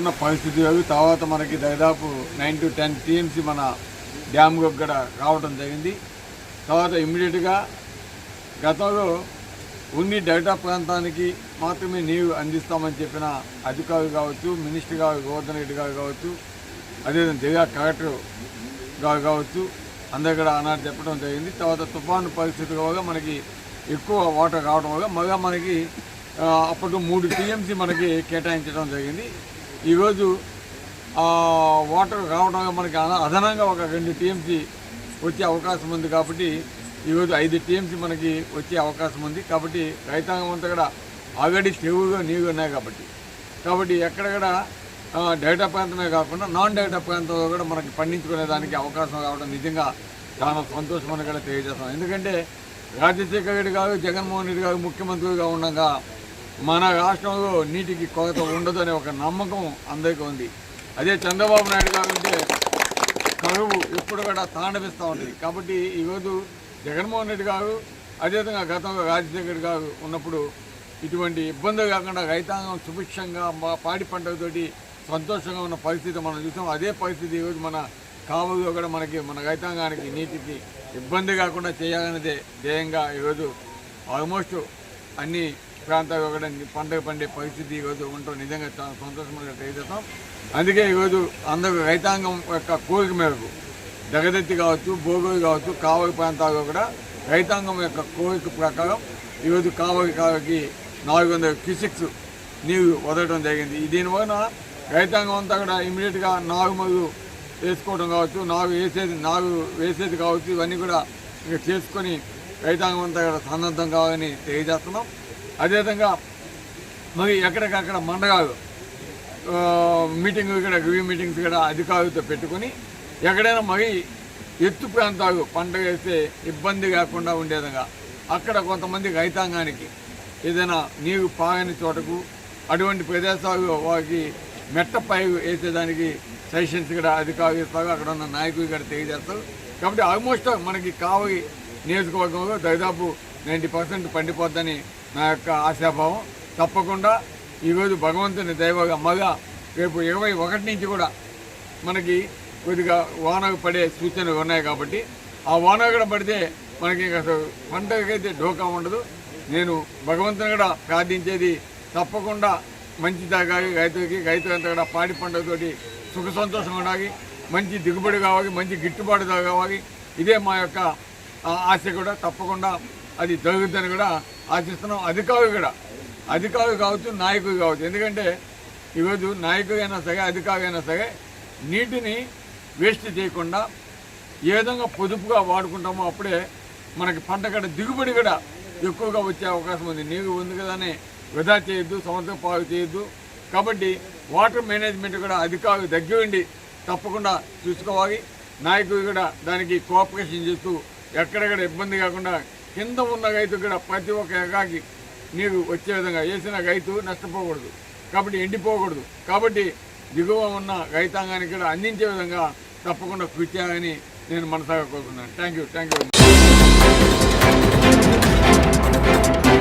ఉన్న పరిస్థితి తర్వాత మనకి దాదాపు 9 to 10 టీఎంసీ మన డ్యామ్ కూడా రావడం జరిగింది. తర్వాత ఇమ్మీడియట్గా గతంలో ఉన్ని డెల్టా ప్రాంతానికి మాత్రమే నీరు అందిస్తామని చెప్పిన అధికారులు కావచ్చు, మినిస్టర్ గారు గోవర్ధన్ రెడ్డి గారు కావచ్చు, అదేవిధంగా జిల్లా కలెక్టర్ గారు కావచ్చు, అందరు కూడా ఆనాడు చెప్పడం జరిగింది. తర్వాత తుఫాను పరిస్థితుల వల్ల మనకి ఎక్కువ వాటర్ రావడం వల్ల మళ్ళీ మనకి అప్పుడు 3 టీఎంసీ మనకి కేటాయించడం జరిగింది. ఈరోజు వాటర్ రావడం వల్ల మనకి అదనంగా ఒక 2 టీఎంసీ వచ్చే అవకాశం ఉంది. కాబట్టి ఈరోజు 5 టీఎంసీ మనకి వచ్చే అవకాశం ఉంది. కాబట్టి రైతాంగం అంతా కూడా ఆల్రెడీ స్టేబుల్గా నీళ్ళు ఉన్నాయి కాబట్టి ఎక్కడక్కడ డెల్టా ప్రాంతమే కాకుండా నాన్ డెల్టా ప్రాంతంలో కూడా మనకి పండించుకునేదానికి అవకాశం రావడం నిజంగా చాలా సంతోషమని కూడా తెలియజేస్తాం. ఎందుకంటే రాజశేఖర రెడ్డి గారు, జగన్మోహన్ రెడ్డి గారు ముఖ్యమంత్రిగా ఉండగా మన రాష్ట్రంలో నీటికి కొరత ఉండదు అనే ఒక నమ్మకం అందరికీ ఉంది. అదే చంద్రబాబు నాయుడు గారు అంటే కరువు ఎప్పుడు కూడా తాండవిస్తూ ఉంటుంది. కాబట్టి ఈరోజు జగన్మోహన్ రెడ్డి గారు, అదేవిధంగా గతంలో రాజశేఖర రెడ్డి గారు ఉన్నప్పుడు ఇటువంటి ఇబ్బందులు కాకుండా రైతాంగం సుభిక్షంగా పాడి పంటలతోటి సంతోషంగా ఉన్న పరిస్థితి మనం చూసాం. అదే పరిస్థితి ఈరోజు మన కావులో కూడా మన రైతాంగానికి నీటికి ఇబ్బంది కాకుండా చేయాలనేదే ధ్యేయంగా ఈరోజు ఆల్మోస్ట్ అన్ని ప్రాంతాల్లో కూడా పంటలు పండే పరిస్థితి ఈరోజు ఉండటం నిజంగా చాలా సంతోషంగా తెలియజేస్తాం. అందుకే ఈరోజు అందరూ రైతాంగం యొక్క కోరిక మేరకు జగదత్తి కావచ్చు, భోగోలు కావచ్చు, కావలి ప్రాంతాల్లో కూడా రైతాంగం యొక్క కోరిక ప్రకారం ఈరోజు కావలికి 400 క్యూసెక్స్ నీరు వదలడం జరిగింది. దీనివలన రైతాంగం అంతా కూడా ఇమీడియట్గా నాగుమలు వేసుకోవడం కావచ్చు, నాగు వేసేది కావచ్చు, ఇవన్నీ కూడా ఇక చేసుకొని రైతాంగం అంతా కూడా సన్నద్ధం కావాలని తెలియజేస్తున్నాం. అదేవిధంగా మరి ఎక్కడికక్కడ మండలాలు మీటింగులు కూడా రివ్యూ మీటింగ్స్ కూడా అధికారులతో పెట్టుకొని ఎక్కడైనా మరి ఎత్తు ప్రాంతాలు పంట వేస్తే ఇబ్బంది కాకుండా ఉండేదిగా అక్కడ కొంతమంది రైతాంగానికి ఏదైనా నీరు పాగని చోటకు అటువంటి ప్రదేశాలు వారికి మెట్టపై వేసేదానికి సజెషన్స్ కూడా అధికారులు ఇస్తారు. అక్కడ ఉన్న నాయకులు కూడా తెలియజేస్తారు. కాబట్టి ఆల్మోస్ట్ మనకి కావలి నియోజకవర్గంలో దాదాపు 90% పండిపోద్దని నా యొక్క ఆశాభావం. తప్పకుండా ఈరోజు భగవంతుని దైవగా మళ్ళా రేపు 21 నుంచి కూడా మనకి కొద్దిగా వానలు పడే సూచనలు ఉన్నాయి. కాబట్టి ఆ వాన కూడా పడితే మనకి అసలు పంటకైతే ఢోకా ఉండదు. నేను భగవంతుని కూడా ప్రార్థించేది తప్పకుండా మంచి జరగాలి, రైతులంతా కూడా పాడి పంటలతోటి సుఖ సంతోషంగా ఉండాలి, మంచి దిగుబడి కావాలి, మంచి గిట్టుబాటు కావాలి. ఇదే మా యొక్క ఆశ కూడా. తప్పకుండా అది జరుగుతుందని కూడా ఆశిస్తున్నాం. అధికారులు కావచ్చు, నాయకులు కావచ్చు. ఎందుకంటే ఈరోజు నాయకులైనా సరే, అధికారులైనా సరే నీటిని వేస్ట్ చేయకుండా ఏ విధంగా పొదుపుగా వాడుకుంటామో అప్పుడే మనకి పంట కూడా దిగుబడి కూడా ఎక్కువగా వచ్చే అవకాశం ఉంది. నీరు ఉంది కదానే వృధా చేయొద్దు, సంవత్సరం పాలు చేయొద్దు. కాబట్టి వాటర్ మేనేజ్మెంట్ కూడా అధికారులు దగ్గరుండి తప్పకుండా చూసుకోవాలి. నాయకులు కూడా దానికి కోఆపరేషన్ చేస్తూ ఎక్కడెక్కడ ఇబ్బంది కాకుండా కింద ఉన్న రైతు కూడా ప్రతి ఒక్క ఎకరాకి నీరు వచ్చే విధంగా వేసిన రైతు నష్టపోకూడదు, కాబట్టి ఎండిపోకూడదు. కాబట్టి దిగువ ఉన్న రైతాంగానికి కూడా అందించే విధంగా తప్పకుండా కృషి చేయాలని నేను మనసాగా కోరుకున్నాను. Thank you.